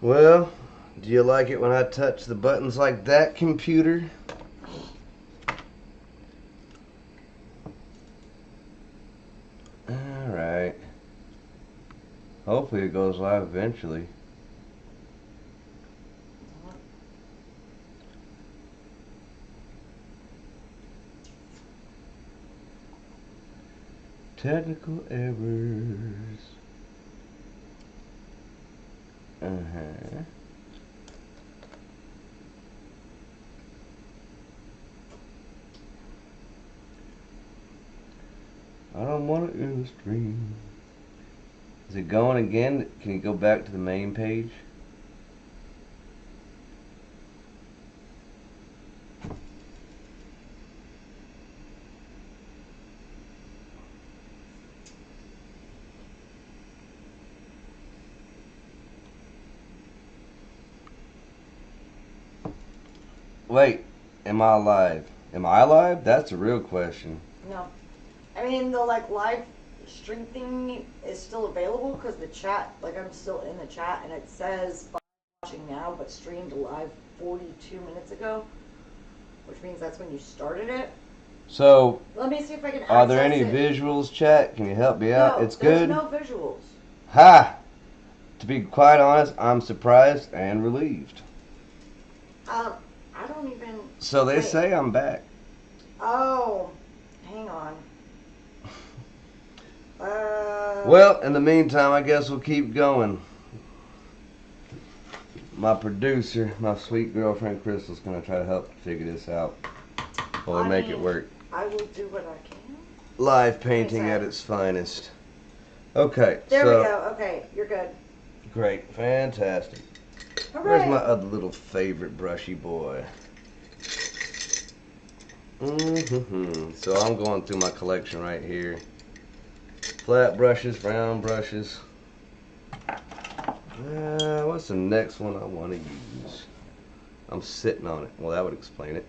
Well, do you like it when I touch the buttons like that, computer? Alright. Hopefully it goes live eventually. Technical errors. I don't want to end the stream. Is it going again? Can you go back to the main page? Wait, am I alive? Am I alive? That's a real question. No. I mean, the live stream thing is still available because the chat, I'm still in the chat and it says watching now but streamed live 42 minutes ago, which means that's when you started it. So, let me see if I can are there any it. visuals, chat? Can you help me out? No, it's good? No visuals. Ha! To be quite honest, I'm surprised and relieved. I don't even... So they say I'm back. Oh, hang on. Well, in the meantime, I guess we'll keep going. My producer, my sweet girlfriend Crystal's going to try to help figure this out. Or make it work. I will do what I can. Live painting at its finest. Okay, there we go. Okay, you're good. Great, fantastic. Hooray. Where's my other little favorite brushy boy? So I'm going through my collection right here. Flat brushes, round brushes. What's the next one I want to use? I'm sitting on it. Well, that would explain it.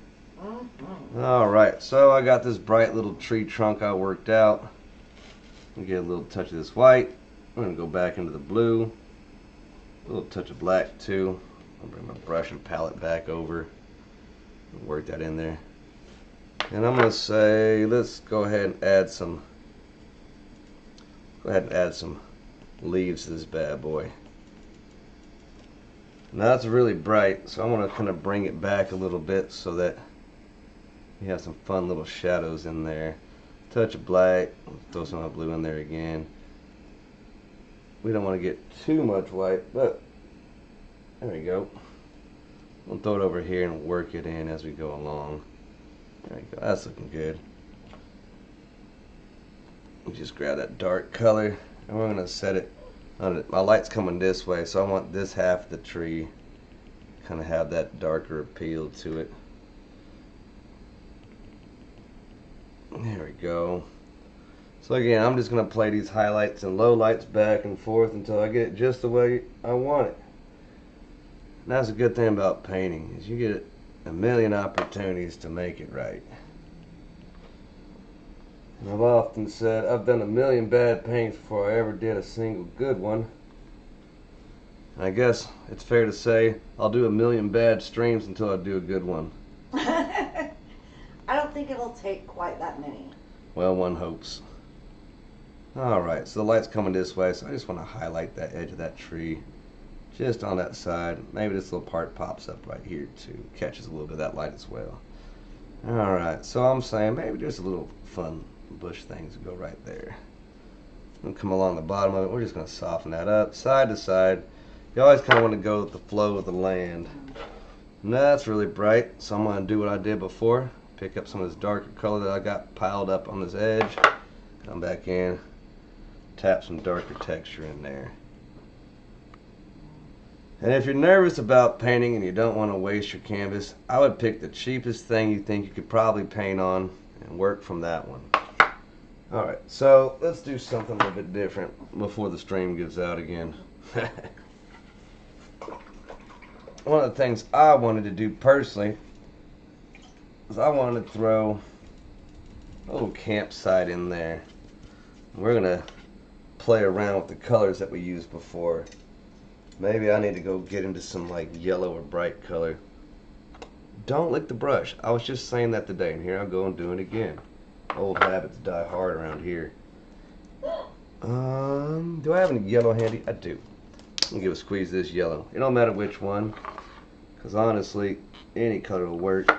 Alright, so I got this bright little tree trunk I worked out. Get a little touch of this white. I'm going to go back into the blue. A little touch of black too. I'll bring my brush and palette back over. Work that in there. And I'm going to say, let's go ahead and add some leaves to this bad boy. Now that's really bright, so I'm going to kind of bring it back a little bit so that you have some fun little shadows in there. Touch of black, throw some of blue in there again. We don't want to get too much white, but there we go. We'll throw it over here and work it in as we go along. There we go, that's looking good. We just grab that dark color and we're going to set it on it. My light's coming this way, so I want this half of the tree kind of have that darker appeal to it. There we go. So again, I'm just going to play these highlights and lowlights back and forth until I get it just the way I want it. And that's a good thing about painting, is you get a million opportunities to make it right. And I've often said I've done a million bad paints before I ever did a single good one. And I guess it's fair to say I'll do a million bad streams until I do a good one. I don't think it'll take quite that many. Well, one hopes. Alright, so the light's coming this way, so I just want to highlight that edge of that tree. Just on that side. Maybe this little part pops up right here too. Catches a little bit of that light as well. Alright, so I'm saying maybe just a little fun bush things to go right there. And come along the bottom of it. We're just going to soften that up. Side to side. You always kind of want to go with the flow of the land. And that's really bright, so I'm going to do what I did before. Pick up some of this darker color that I got piled up on this edge. Come back in. Tap some darker texture in there. And if you're nervous about painting and you don't want to waste your canvas, I would pick the cheapest thing you think you could probably paint on and work from that one. Alright, so let's do something a little bit different before the stream gives out again. One of the things I wanted to do personally is I wanted to throw a little campsite in there. We're going to play around with the colors that we used before. Maybe I need to go get into some like yellow or bright color. Don't lick the brush. I was just saying that today, and here I go and do it again. Old habits die hard around here. Do I have any yellow handy? I do. I'm gonna give a squeeze of this yellow. It don't matter which one, because honestly, any color will work.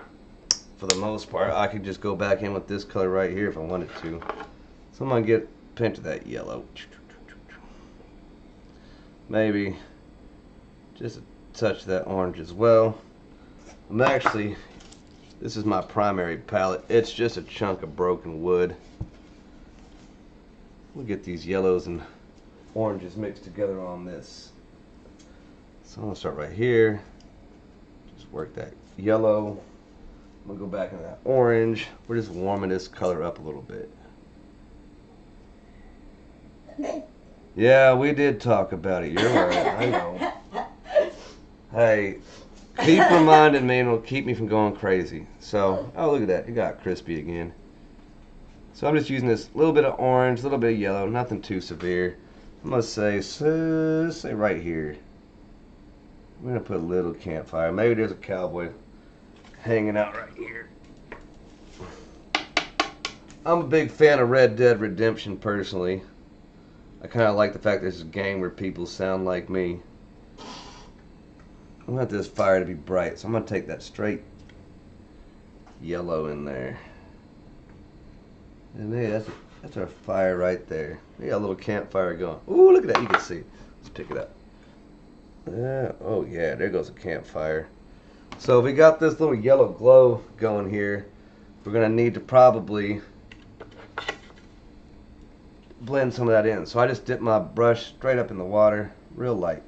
For the most part, I could just go back in with this color right here if I wanted to. So I'm gonna get a pinch of that yellow. Maybe just a touch of that orange as well. This is my primary palette. It's just a chunk of broken wood. We'll get these yellows and oranges mixed together on this. So I'm gonna start right here. Just work that yellow. I'm gonna go back into that orange. We're just warming this color up a little bit. Yeah, we did talk about it. You're right. I know. Hey, keep reminding me and it'll keep me from going crazy. So, oh, look at that. It got crispy again. So I'm just using this little bit of orange, a little bit of yellow, nothing too severe. I'm going to say right here. I'm going to put a little campfire. Maybe there's a cowboy hanging out right here. I'm a big fan of Red Dead Redemption personally. I kind of like the fact that this is a game where people sound like me. I want this fire to be bright, so I'm going to take that straight yellow in there. And hey, that's our fire right there. We got a little campfire going. Ooh, look at that. You can see it. Let's pick it up. Oh, yeah, there goes a campfire. So we got this little yellow glow going here. We're going to need to probably blend some of that in. So I just dip my brush straight up in the water. Real light,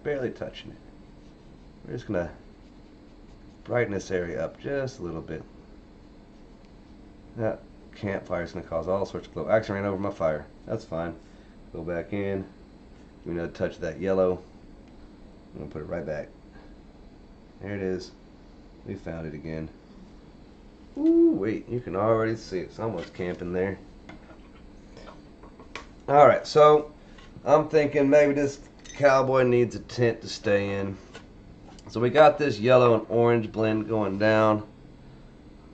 barely touching it. We're just going to brighten this area up just a little bit. That campfire is going to cause all sorts of glow. I actually ran over my fire. That's fine. Go back in. Give me another touch of that yellow. I'm going to put it right back. There it is. We found it again. Ooh, wait. You can already see it. Someone's camping there. Alright, so I'm thinking maybe this cowboy needs a tent to stay in. So we got this yellow and orange blend going down.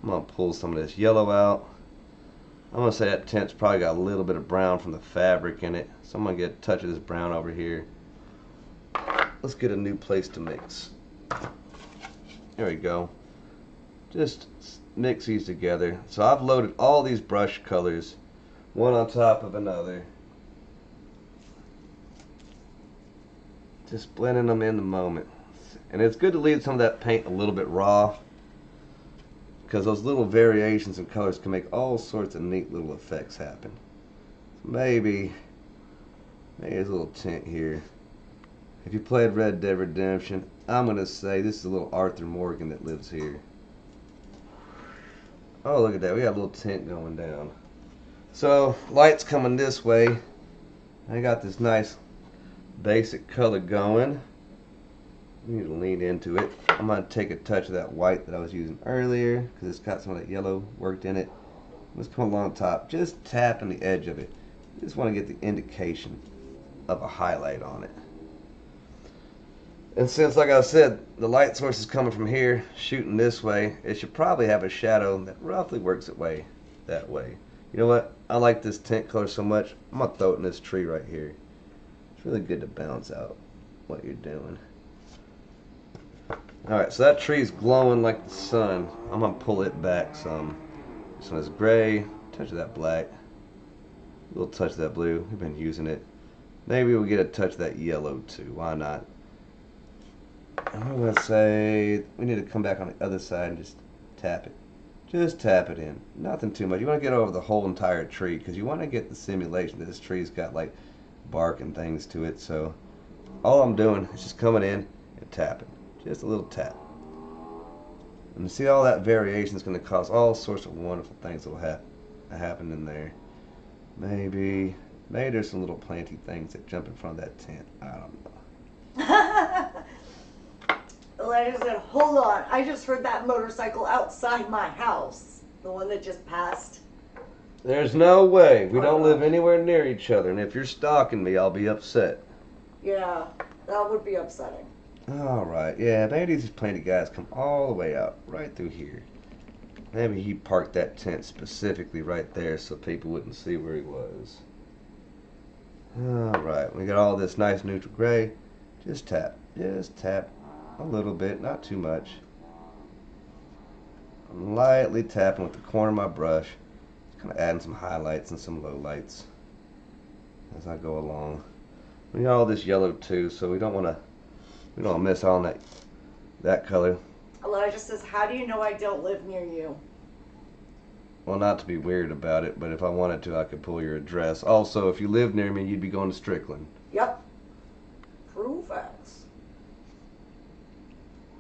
I'm going to pull some of this yellow out. I'm going to say that tent's probably got a little bit of brown from the fabric in it. So I'm going to get a touch of this brown over here. Let's get a new place to mix. There we go. Just mix these together. So I've loaded all these brush colors, one on top of another. Just blending them in the moment. And it's good to leave some of that paint a little bit raw, because those little variations in colors can make all sorts of neat little effects happen. So maybe there's a little tint here. If you played Red Dead Redemption, I'm going to say this is a little Arthur Morgan that lives here. Oh, look at that. We got a little tint going down. So, light's coming this way. I got this nice basic color going. We need to lean into it. I'm going to take a touch of that white that I was using earlier, because it's got some of that yellow worked in it. Let's come along top, just tapping the edge of it. Just want to get the indication of a highlight on it. And since, like I said, the light source is coming from here, shooting this way, it should probably have a shadow that roughly works its way that way. You know what? I like this tint color so much, I'm going to throw it in this tree right here. It's really good to balance out what you're doing. Alright, so that tree is glowing like the sun. I'm going to pull it back some. This one is gray, touch of that black, a little touch of that blue. We've been using it. Maybe we'll get a touch of that yellow too. Why not? I'm going to say we need to come back on the other side and just tap it. Just tap it in. Nothing too much. You want to get over the whole entire tree, because you want to get the simulation that this tree's got like bark and things to it. So all I'm doing is just coming in and tapping. Just a little tap. And see, all that variation is going to cause all sorts of wonderful things that will happen in there. Maybe there's some little planty things that jump in front of that tent. I don't know. Elijah said, hold on, I just heard that motorcycle outside my house. The one that just passed. There's no way. We don't live anywhere near each other, and if you're stalking me, I'll be upset. Yeah, that would be upsetting. Alright, yeah, maybe these painted guys come all the way out, right through here. Maybe he parked that tent specifically right there so people wouldn't see where he was. Alright, we got all this nice neutral gray. Just tap a little bit, not too much. I'm lightly tapping with the corner of my brush, kind of adding some highlights and some lowlights as I go along. We got all this yellow too, so we don't want to miss out on that color. Elijah says, "How do you know I don't live near you?" Well, not to be weird about it, but if I wanted to, I could pull your address. Also, if you lived near me, you'd be going to Strickland. Yep. True facts.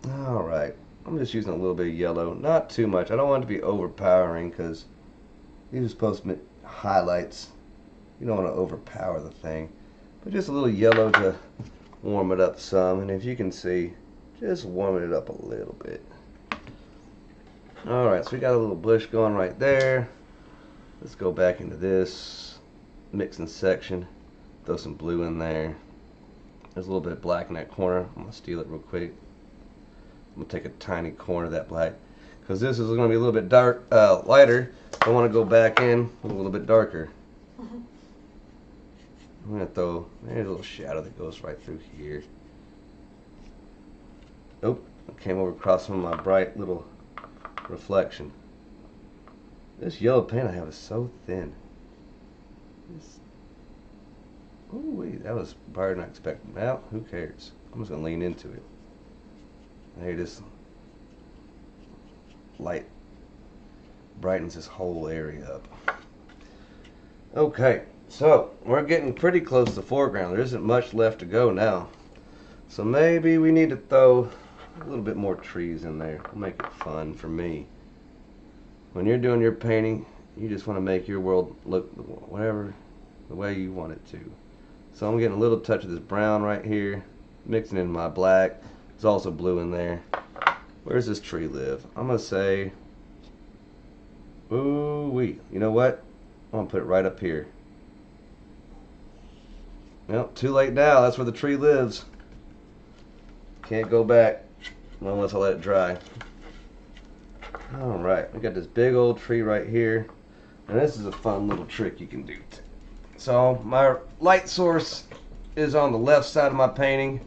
Alright, I'm just using a little bit of yellow, not too much. I don't want it to be overpowering because these are supposed to be highlights. You don't want to overpower the thing. But just a little yellow to warm it up some. And if you can see, just warming it up a little bit. Alright, so we got a little bush going right there. Let's go back into this mixing section. Throw some blue in there. There's a little bit of black in that corner. I'm going to steal it real quick. I'm going to take a tiny corner of that black. Because this is going to be a little bit dark, lighter. I want to go back in a little bit darker. I'm going to throw, there's a little shadow that goes right through here. Oh, I came over across some of my bright little reflection. This yellow paint I have is so thin. Ooh, that was better than I expected. Now, who cares? I'm just going to lean into it. There, this light brightens this whole area up. Okay, so we're getting pretty close to the foreground. There isn't much left to go now. So maybe we need to throw a little bit more trees in there. It'll make it fun for me. When you're doing your painting, you just want to make your world look whatever the way you want it to. So I'm getting a little touch of this brown right here, mixing in my black. There's also blue in there. Where's this tree live? I'm gonna say, ooh-wee. You know what? I'm gonna put it right up here. Well, too late now. That's where the tree lives. Can't go back unless I let it dry. Alright, we got this big old tree right here. And this is a fun little trick you can do. So my light source is on the left side of my painting.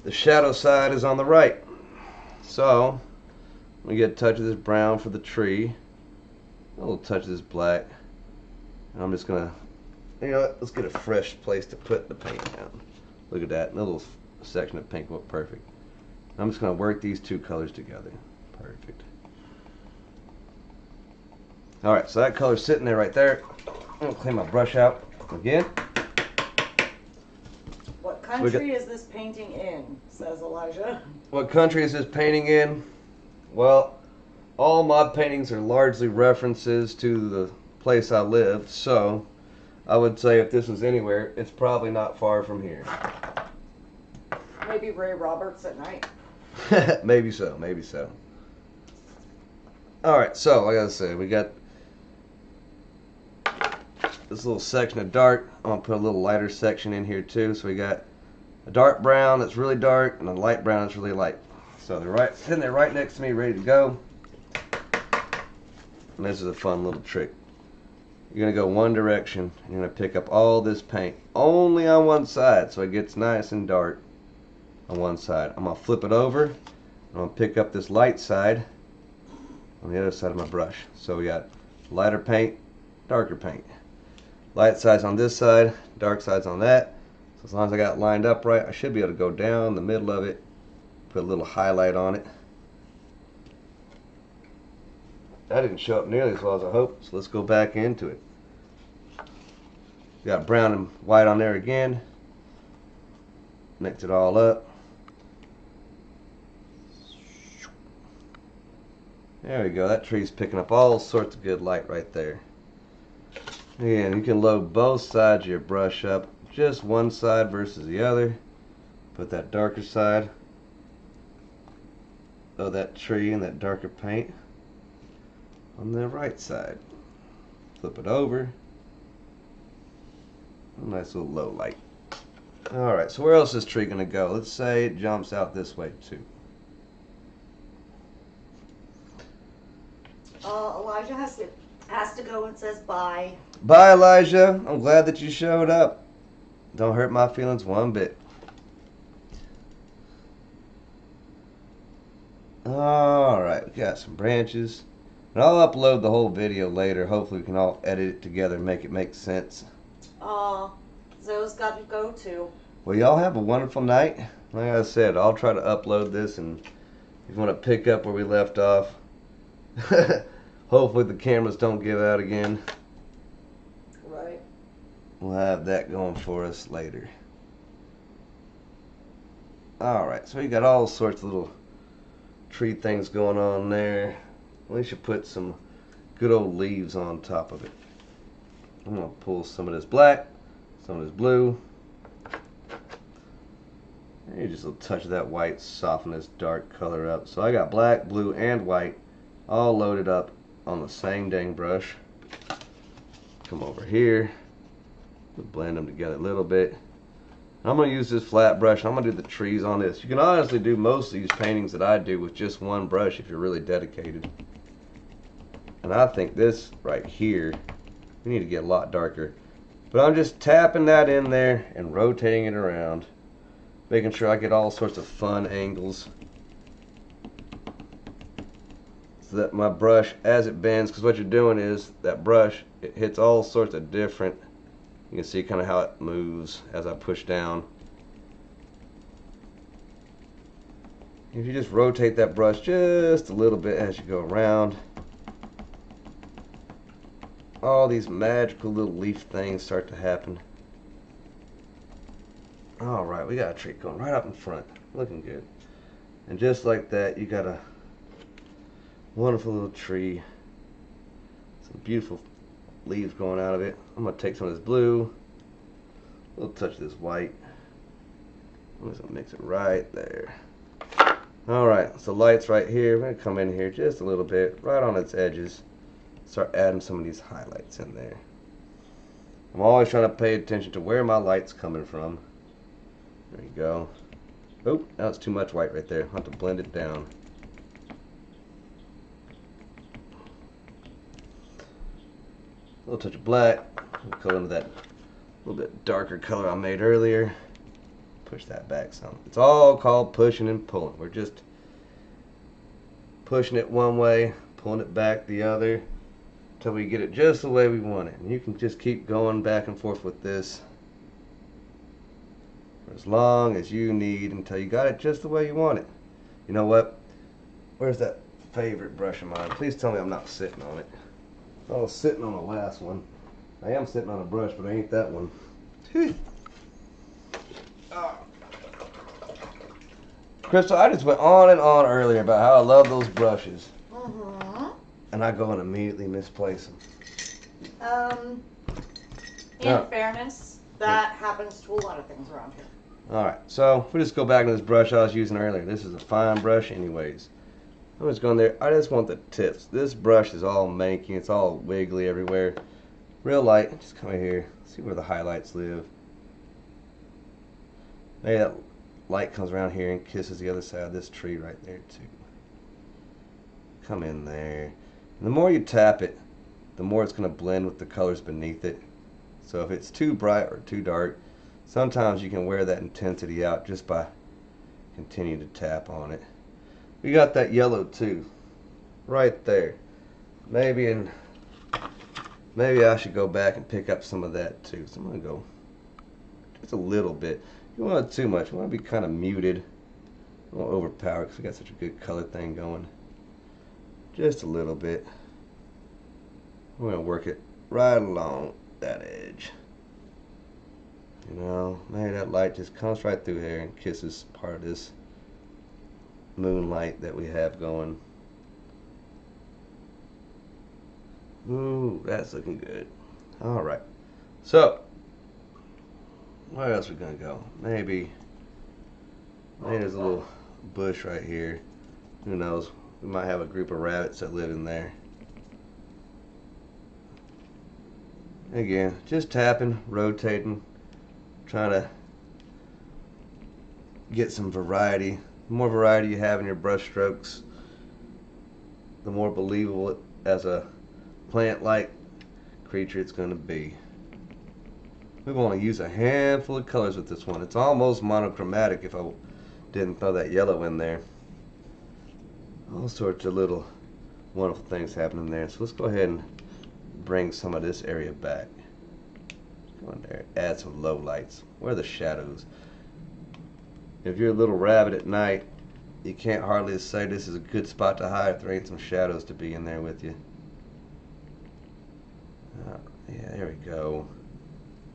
The shadow side is on the right. So we get a touch of this brown for the tree, a little touch of this black, and I'm just gonna, you know what, let's get a fresh place to put the paint down. Look at that, a little section of pink looked perfect. I'm just gonna work these two colors together. Perfect. Alright, so that color's sitting there right there. I'm gonna clean my brush out again. What country is this painting in? Says Elijah. What country is this painting in? Well, all my paintings are largely references to the place I lived, so I would say if this was anywhere, it's probably not far from here. Maybe Ray Roberts at night. Maybe so, maybe so. Alright, so like I said, we got this little section of dark. I'm going to put a little lighter section in here too. So we got a dark brown that's really dark and a light brown that's really light. So they're sitting there right next to me, ready to go. And this is a fun little trick. You're going to go one direction. You're going to pick up all this paint only on one side so it gets nice and dark on one side. I'm going to flip it over. I'm going to pick up this light side on the other side of my brush. So we got lighter paint, darker paint. Light side's on this side, dark side's on that. So as long as I got it lined up right, I should be able to go down the middle of it, put a little highlight on it. That didn't show up nearly as well as I hoped, so let's go back into it. Got brown and white on there again. Mix it all up. There we go, that tree's picking up all sorts of good light right there. And you can load both sides of your brush up, just one side versus the other. Put that darker side of that tree and that darker paint on the right side. Flip it over. Nice little low light. Alright, so where else is this tree going to go? Let's say it jumps out this way too. Elijah has to go and says bye. Bye, Elijah. I'm glad that you showed up. Don't hurt my feelings one bit. Alright, we got some branches. And I'll upload the whole video later. Hopefully we can all edit it together and make it make sense. Zoe's got to go too. Well, y'all have a wonderful night. Like I said, I'll try to upload this, and if you want to pick up where we left off, hopefully the cameras don't give out again. Right. We'll have that going for us later. Alright, so we got all sorts of little tree things going on there. We should put some good old leaves on top of it. I'm going to pull some of this black, some of this blue. And just a touch of that white, soften this dark color up. So I got black, blue, and white all loaded up on the same dang brush. Come over here. Blend them together a little bit. I'm going to use this flat brush. I'm going to do the trees on this. You can honestly do most of these paintings that I do with just one brush if you're really dedicated. And I think this right here, we need to get a lot darker. But I'm just tapping that in there and rotating it around, making sure I get all sorts of fun angles, so that my brush, as it bends, because what you're doing is that brush, it hits all sorts of different, you can see kind of how it moves as I push down. If you just rotate that brush just a little bit as you go around, all these magical little leaf things start to happen. Alright, we got a tree going right up in front. Looking good. And just like that, you got a wonderful little tree. Some beautiful leaves going out of it. I'm going to take some of this blue, a little touch of this white. I'm just going to mix it right there. Alright, so light's right here. We're going to come in here just a little bit, right on its edges. Start adding some of these highlights in there. I'm always trying to pay attention to where my light's coming from. There you go. Oh, that's too much white right there. I'll have to blend it down. A little touch of black. We'll color into that little bit darker color I made earlier. Push that back some. It's all called pushing and pulling. We're just pushing it one way, pulling it back the other, until we get it just the way we want it. And you can just keep going back and forth with this for as long as you need until you got it just the way you want it. You know what? Where's that favorite brush of mine? Please tell me I'm not sitting on it. I was sitting on the last one. I am sitting on a brush, but I ain't that one. Crystal, I just went on and on earlier about how I love those brushes. And I go and immediately misplace them. In fairness, that happens to a lot of things around here. Alright, so if we just go back to this brush I was using earlier. This is a fine brush anyways. I'm just going there. I just want the tips. This brush is all manky. It's all wiggly everywhere. Real light. Just come here. See where the highlights live. Maybe that light comes around here and kisses the other side of this tree right there too. Come in there. And the more you tap it, the more it's going to blend with the colors beneath it. So if it's too bright or too dark, sometimes you can wear that intensity out just by continuing to tap on it. We got that yellow too, right there. Maybe I should go back and pick up some of that too. So I'm going to go just a little bit. You don't want too much. You want to be kind of muted. Don't want to overpower because we got such a good color thing going. Just a little bit. We're going to work it right along that edge. You know, maybe that light just comes right through here and kisses part of this moonlight that we have going. Ooh, that's looking good. Alright. So, where else are we going to go? Maybe there's a little bush right here. Who knows? We might have a group of rabbits that live in there. Again, just tapping, rotating, trying to get some variety. The more variety you have in your brush strokes, the more believable it, as a plant-like creature it's going to be. We want to use a handful of colors with this one. It's almost monochromatic if I didn't throw that yellow in there. All sorts of little wonderful things happening there. So let's go ahead and bring some of this area back. Go in there, add some low lights. Where are the shadows? If you're a little rabbit at night, you can't hardly say this is a good spot to hide if there ain't some shadows to be in there with you. Yeah, there we go.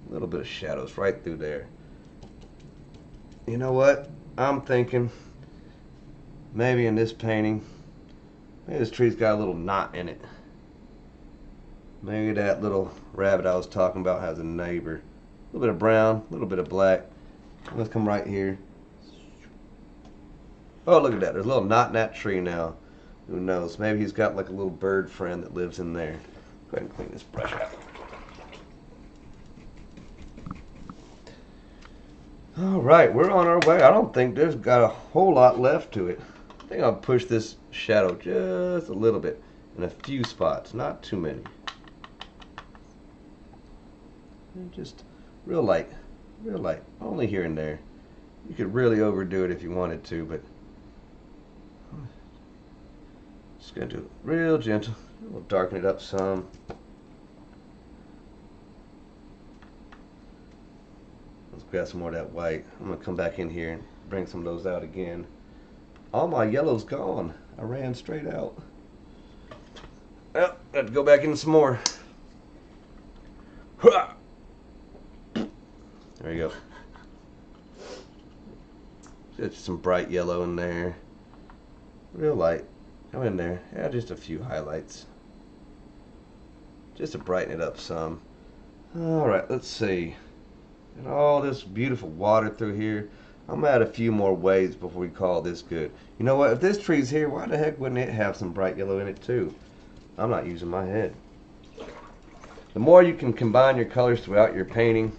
A little bit of shadows right through there. You know what? I'm thinking maybe in this painting, maybe this tree's got a little knot in it. Maybe that little rabbit I was talking about has a neighbor. A little bit of brown, a little bit of black. Let's come right here. Oh, look at that. There's a little knot in that tree now. Who knows? Maybe he's got like a little bird friend that lives in there. Go ahead and clean this brush out. Alright, we're on our way. I don't think there's got a whole lot left to it. I think I'll push this shadow just a little bit in a few spots, not too many. And just real light, only here and there. You could really overdo it if you wanted to, but just gonna do it real gentle. We'll darken it up some. Let's grab some more of that white. I'm gonna come back in here and bring some of those out again. All my yellow's gone. I ran straight out. Well, have to go back in some more. There you go. Get some bright yellow in there. Real light. Go in there. Add just a few highlights. Just to brighten it up some. Alright, let's see. And all this beautiful water through here. I'm going to add a few more waves before we call this good. You know what? If this tree's here, why the heck wouldn't it have some bright yellow in it too? I'm not using my head. The more you can combine your colors throughout your painting,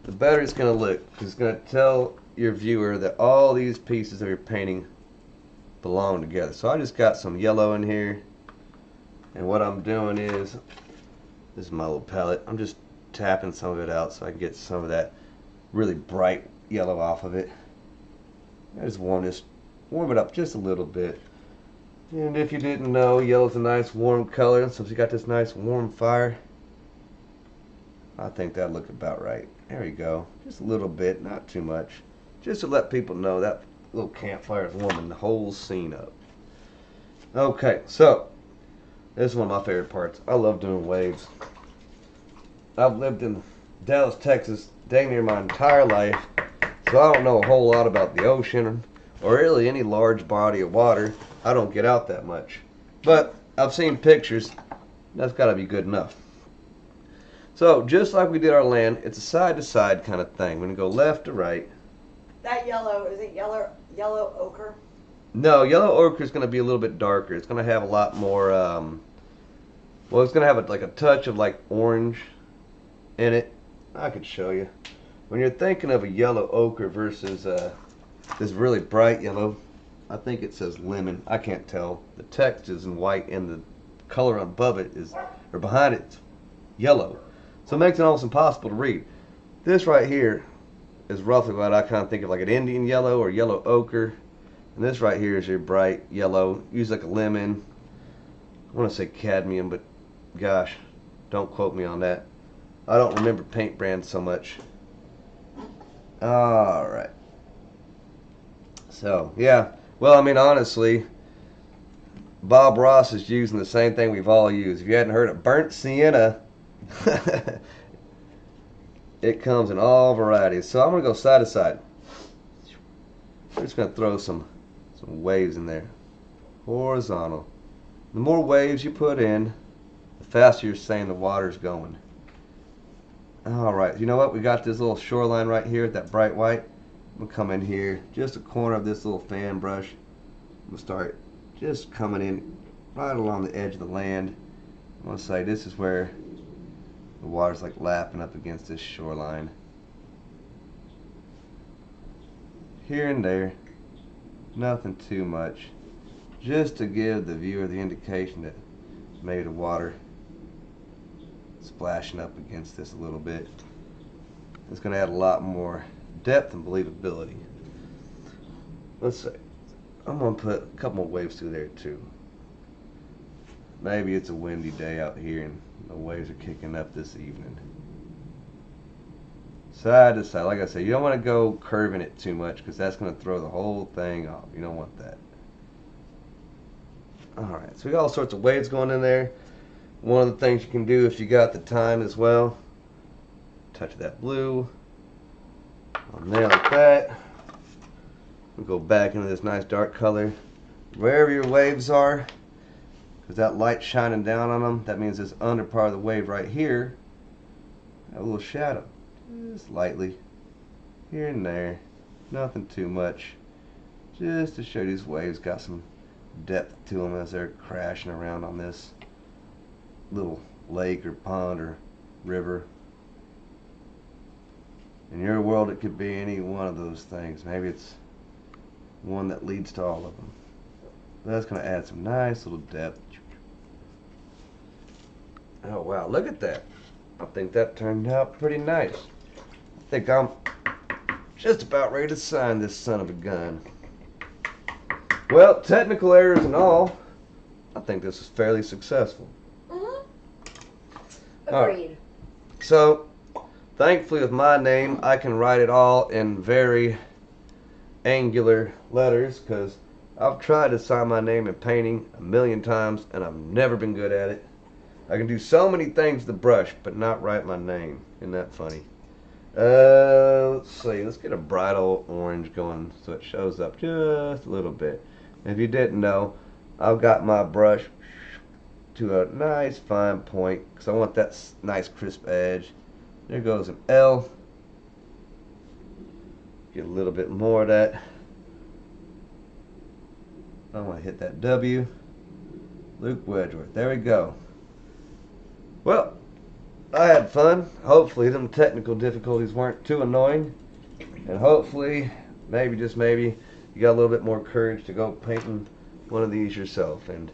the better it's going to look. It's going to tell your viewer that all these pieces of your painting belong together. So I just got some yellow in here. And what I'm doing is, this is my little palette, I'm just tapping some of it out so I can get some of that really bright yellow off of it. I just warm it up just a little bit. And if you didn't know, yellow's a nice warm color, so if you got this nice warm fire, I think that'll look about right. There you go. Just a little bit, not too much. Just to let people know that little campfire is warming the whole scene up. Okay, so this is one of my favorite parts. I love doing waves. I've lived in Dallas, Texas, dang near my entire life, so I don't know a whole lot about the ocean or really any large body of water. I don't get out that much. But I've seen pictures. That's got to be good enough. So just like we did our land, it's a side-to-side kind of thing. We're going to go left to right. That yellow, is it yellow ochre? No, yellow ochre is going to be a little bit darker. It's going to have a lot more, well, it's going to have like a touch of like orange in it. I could show you. When you're thinking of a yellow ochre versus this really bright yellow, I think it says lemon. I can't tell. The text is in white and the color above it is, or behind it, it's yellow. So it makes it almost impossible to read. This right here is roughly what I kind of think of like an Indian yellow or yellow ochre. And this right here is your bright yellow. Use like a lemon. I want to say cadmium, but gosh, don't quote me on that. I don't remember paint brands so much. Alright. So, yeah. Well, I mean, honestly, Bob Ross is using the same thing we've all used. If you hadn't heard of burnt sienna, it comes in all varieties. So I'm going to go side to side. I'm just going to throw some waves in there. Horizontal. The more waves you put in, the faster you're saying the water's going. Alright, you know what? We got this little shoreline right here with that bright white. I'm going to come in here, just a corner of this little fan brush. I'm going to start just coming in right along the edge of the land. I'm going to say this is where The water's like lapping up against this shoreline. Here and there, nothing too much, just to give the viewer the indication that maybe the water splashing up against this a little bit. It's going to add a lot more depth and believability. Let's see. I'm going to put a couple more waves through there too. Maybe it's a windy day out here and the waves are kicking up this evening. Side to side. Like I said, you don't want to go curving it too much because that's going to throw the whole thing off. You don't want that. Alright, so we got all sorts of waves going in there. One of the things you can do if you got the time as well, touch that blue on there like that. We'll go back into this nice dark color. Wherever your waves are, because that light's shining down on them, that means this under part of the wave right here, a little shadow. Just lightly, here and there, nothing too much. Just to show these waves got some depth to them as they're crashing around on this little lake or pond or river. In your world it could be any one of those things. Maybe it's one that leads to all of them. That's going to add some nice little depth. Oh wow, look at that. I think that turned out pretty nice. I think I'm just about ready to sign this son of a gun. Well, technical errors and all, I think this is fairly successful. Agreed. Right. So, thankfully with my name, I can write it all in very angular letters because I've tried to sign my name in painting a million times and I've never been good at it. I can do so many things with the brush, but not write my name. Isn't that funny? Let's see. Let's get a bright old orange going so it shows up just a little bit. If you didn't know, I've got my brush to a nice fine point because I want that nice crisp edge. There goes an L. Get a little bit more of that. I want to hit that W. Luke Wedgeworth. There we go. Well, I had fun. Hopefully them technical difficulties weren't too annoying. And hopefully, maybe, just maybe, you got a little bit more courage to go painting one of these yourself. And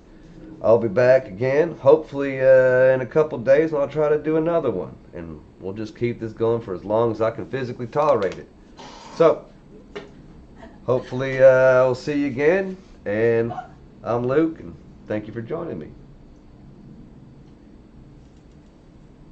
I'll be back again, hopefully in a couple days, and I'll try to do another one. And we'll just keep this going for as long as I can physically tolerate it. So, hopefully we'll see you again. And I'm Luke, and thank you for joining me.